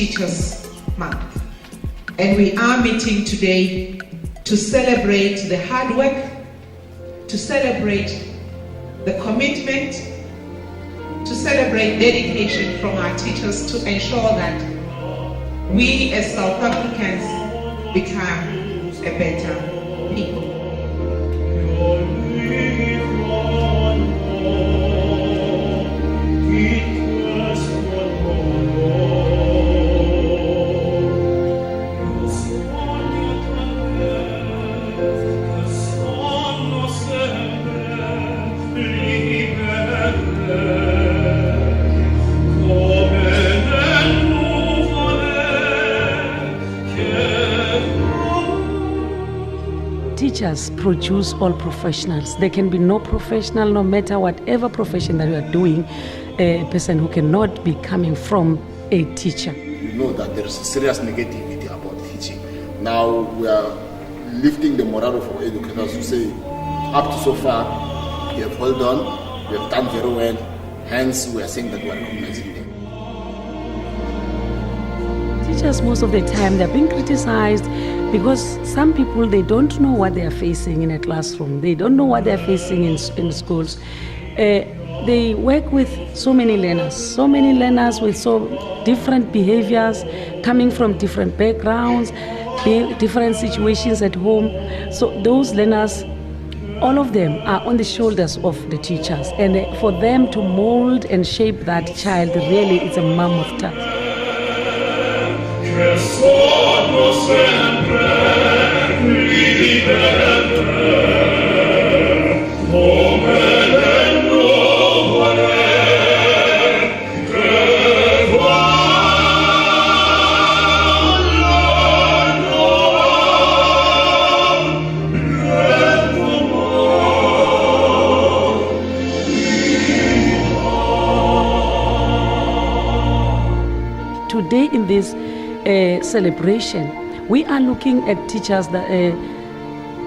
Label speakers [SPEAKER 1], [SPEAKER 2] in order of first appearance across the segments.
[SPEAKER 1] Teachers Month. And we are meeting today to celebrate the hard work, to celebrate the commitment, to celebrate dedication from our teachers to ensure that we as South Africans become a better people.
[SPEAKER 2] Teachers produce all professionals. There can be no professional, no matter whatever profession that you are doing, a person who cannot be coming from a teacher.
[SPEAKER 3] You know that there is serious negativity about teaching. Now we are lifting the morale of our educators to say, up to so far, we have held on, we have done very well, hence we are saying that we are recognizing them.
[SPEAKER 2] Teachers, most of the time, they're being criticized because some people, they don't know what they are facing in a classroom. They don't know what they're facing in schools. They work with so many learners with so different behaviors, coming from different backgrounds, different situations at home. So those learners, all of them are on the shoulders of the teachers. And for them to mold and shape that child, really, it's a mammoth task. Today in this celebration, we are looking at teachers,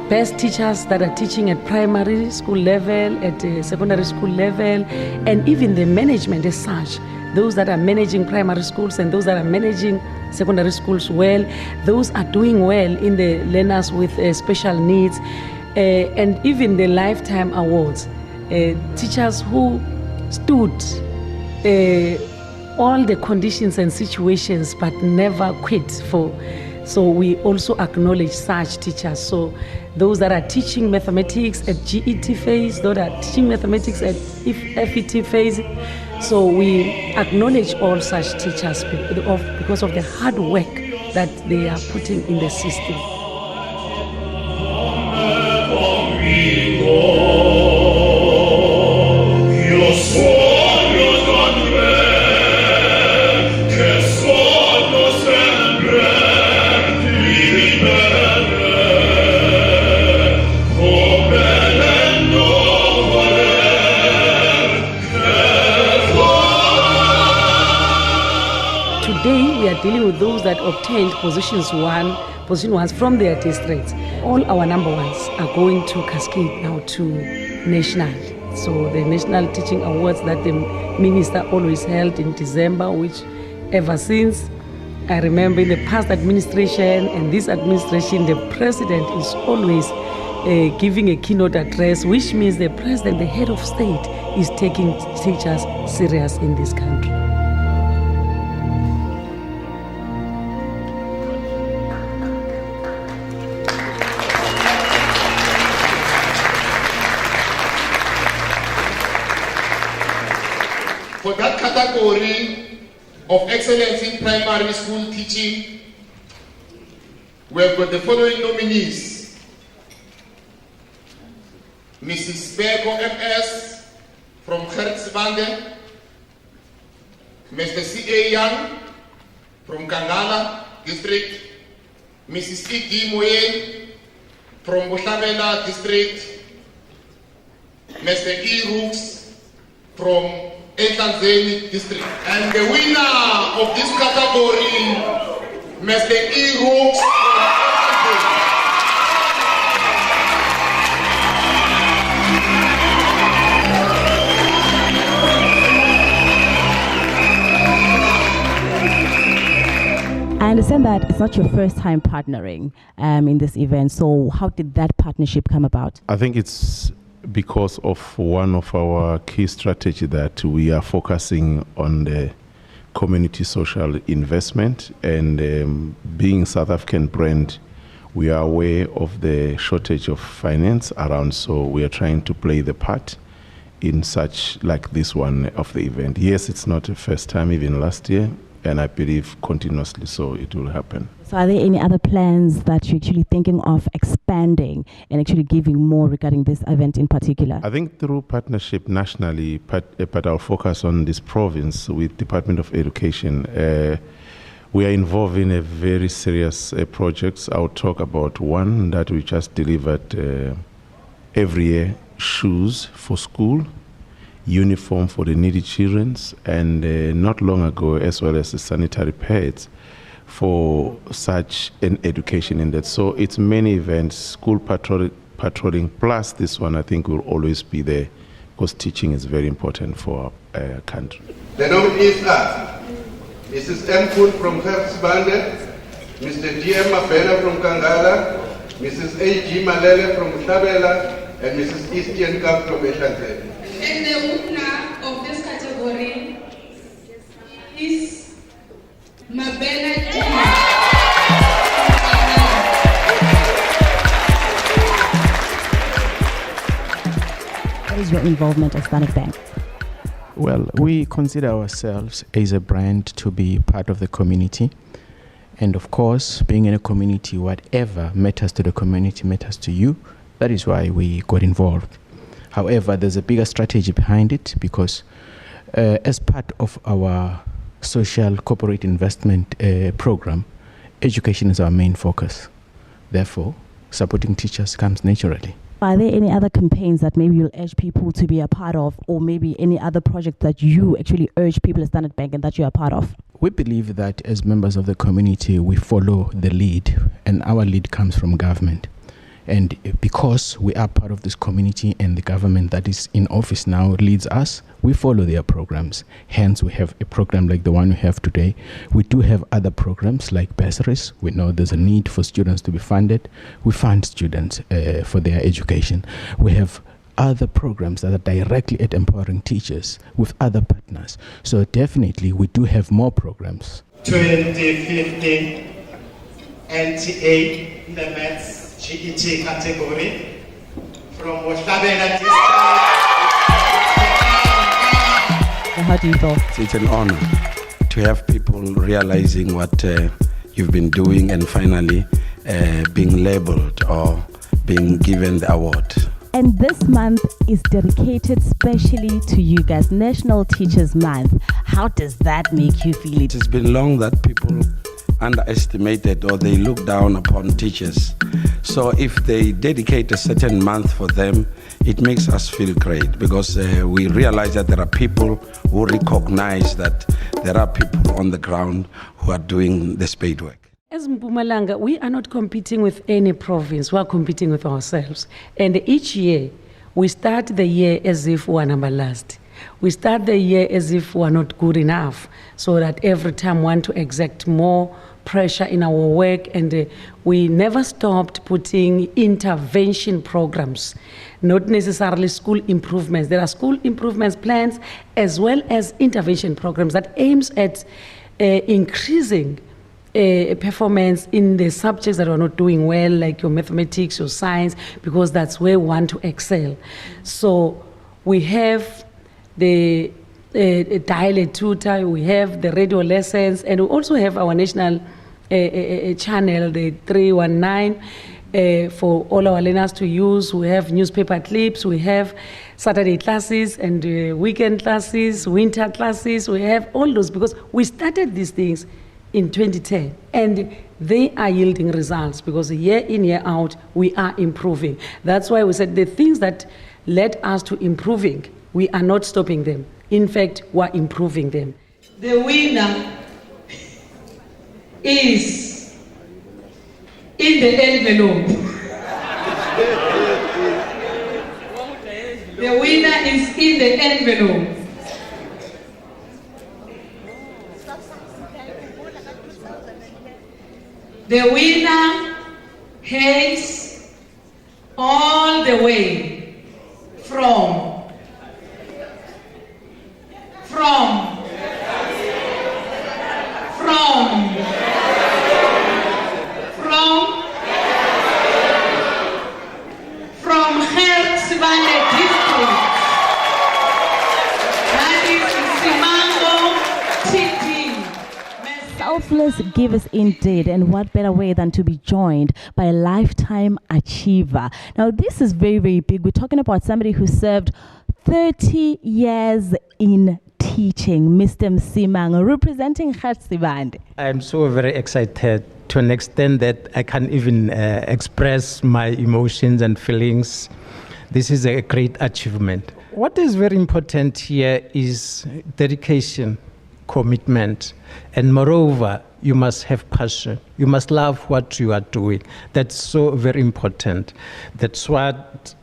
[SPEAKER 2] best teachers that are teaching at primary school level, at secondary school level, and even the management as such. Those that are managing primary schools and those that are managing secondary schools well, those are doing well in the learners with special needs, and even the lifetime awards. Teachers who stood all the conditions and situations but never quit for. So we also acknowledge such teachers. So those that are teaching mathematics at GET phase, those that are teaching mathematics at FET phase. So we acknowledge all such teachers because of the hard work that they are putting in the system. Today, we are dealing with those that obtained position ones from their districts. All our number ones are going to cascade now to national. So the National Teaching Awards that the minister always held in December, which ever since, I remember in the past administration and this administration, the president is always giving a keynote address, which means the president, the head of state, is taking teachers serious in this country.
[SPEAKER 3] For that category of excellence in primary school teaching, we have got the following nominees: Mrs. Beko MS from Hertzbande, Mr. C.A. Young from Kangala District, Mrs. E.D. Moyen from Boshamela District, Mr. E. Rooks from Etanzeni District. And the winner of this category, Mr. E. Rooks from Etanzeni.
[SPEAKER 4] understand that it's not your first time partnering in this event. So how did that partnership come about?
[SPEAKER 5] I think it's because of one of our key strategy that we are focusing on the community social investment, and being South African brand, we are aware of the shortage of finance around, so we are trying to play the part in such like this one of the event. Yes, it's not the first time, even last year, and I believe continuously so it will happen.
[SPEAKER 4] So are there any other plans that you're actually thinking of expanding and actually giving more regarding this event in particular?
[SPEAKER 5] I think through partnership nationally, but I'll focus on this province with Department of Education. We are involved in a very serious projects. I'll talk about one that we just delivered every year: shoes for school, uniform for the needy children, and not long ago as well as the sanitary pads for such an education in that. So it's many events, school patrolling plus this one I think will always be there, because teaching is very important for our country.
[SPEAKER 6] The nominees are Mrs. M. Poon from Herbsbande, Mr. D. M. Mabena from Kangala, Mrs. A. G. Malele from Tabela, and Mrs. Eastian Cup from Eshante.
[SPEAKER 7] And the winner of this category is Mabena G.
[SPEAKER 4] What is your involvement at Standard Bank?
[SPEAKER 8] Well, we consider ourselves as a brand to be part of the community. And of course, being in a community, whatever matters to the community matters to you. That is why we got involved. However, there's a bigger strategy behind it, because as part of our social corporate investment program, education is our main focus. Therefore, supporting teachers comes naturally.
[SPEAKER 4] Are there any other campaigns that maybe you'll urge people to be a part of, or maybe any other project that you actually urge people at Standard Bank and that you're a part of?
[SPEAKER 8] We believe that as members of the community, we follow the lead, and our lead comes from government. And because we are part of this community and the government that is in office now leads us, we follow their programs. Hence, we have a program like the one we have today. We do have other programs like bursaries. We know there's a need for students to be funded. We fund students for their education. We have other programs that are directly at empowering teachers with other partners. So definitely, we do have more programs.
[SPEAKER 9] 2015 NTA in the Maths GET category from Tabela district.
[SPEAKER 4] How do you feel?
[SPEAKER 10] It's an honor to have people realizing what you've been doing and finally being labeled or being given the award.
[SPEAKER 4] And this month is dedicated specially to you guys, National Teachers Month. How does that make you feel?
[SPEAKER 10] It has been long that people underestimated or they look down upon teachers. So if they dedicate a certain month for them, it makes us feel great, because we realize that there are people who recognize that there are people on the ground who are doing the spade work.
[SPEAKER 2] As Mpumalanga, we are not competing with any province, we are competing with ourselves. And each year, we start the year as if we are number last. We start the year as if we are not good enough, so that every time we want to exact more pressure in our work, and we never stopped putting intervention programs, not necessarily school improvements. There are school improvements plans as well as intervention programs that aims at increasing performance in the subjects that are not doing well, like your mathematics, your science, because that's where we want to excel. So we have the dialect tutor, we have the radio lessons, and we also have our national channel, the 319, for all our learners to use. We have newspaper clips, we have Saturday classes and weekend classes, winter classes. We have all those because we started these things in 2010, and they are yielding results, because year in, year out, we are improving. That's why we said the things that led us to improving, we are not stopping them. In fact, we're improving them.
[SPEAKER 1] The winner is in the envelope. The winner is in the envelope. The winner hails all the way from Hertsvane district. That is Mpumalanga TD.
[SPEAKER 4] Selfless givers indeed, and what better way than to be joined by a lifetime achiever. Now this is very, very big. We're talking about somebody who served 30 years in teaching, Mr. Mpumalanga, representing Hertsvane.
[SPEAKER 11] I'm so very excited to an extent that I can't even express my emotions and feelings. This is a great achievement. What is very important here is dedication, commitment, and moreover, you must have passion. You must love what you are doing. That's so very important. That's what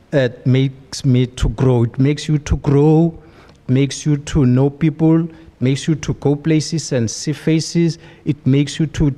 [SPEAKER 11] makes me to grow. It makes you to grow, makes you to know people, makes you to go places and see faces. It makes you to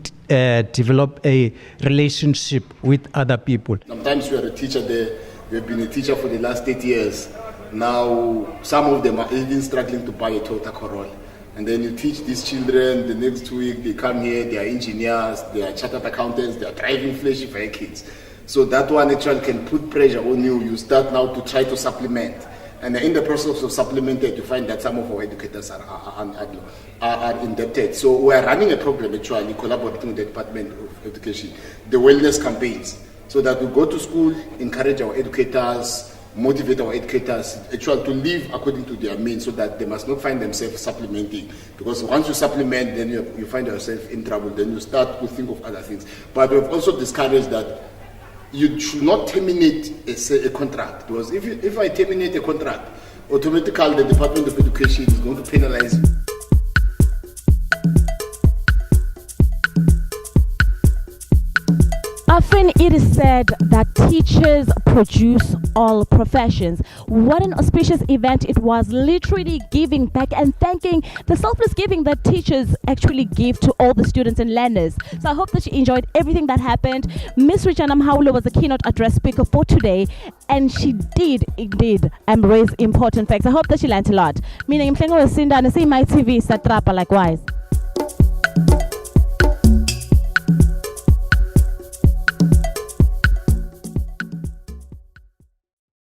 [SPEAKER 11] develop a relationship with other people.
[SPEAKER 3] Sometimes you are a teacher there. You have been a teacher for the last 8 years. Now, some of them are even struggling to buy a Toyota Corolla. And then you teach these children, the next week they come here, they are engineers, they are chartered accountants, they are driving flashy vehicles. So that one actually can put pressure on you. You start now to try to supplement. And in the process of supplementing, you find that some of our educators are indebted. So we are running a program actually, collaborating with the Department of Education, the wellness campaigns, so that we go to school, encourage our educators, motivate our educators actually to live according to their means, so that they must not find themselves supplementing. Because once you supplement, then you find yourself in trouble. Then you start to think of other things. But we've also discouraged that you should not terminate a contract. Because if I terminate a contract, automatically the Department of Education is going to penalize you.
[SPEAKER 4] Often it is said that teachers produce all professions. What an auspicious event it was, literally giving back and thanking the selfless giving that teachers actually give to all the students and learners. So I hope that you enjoyed everything that happened. Miss Richard Namhaula was the keynote address speaker for today, and she did indeed raise important facts. I hope that she learned a lot. Mina ngimhlengo wesinda nasi my TV satrapa likewise.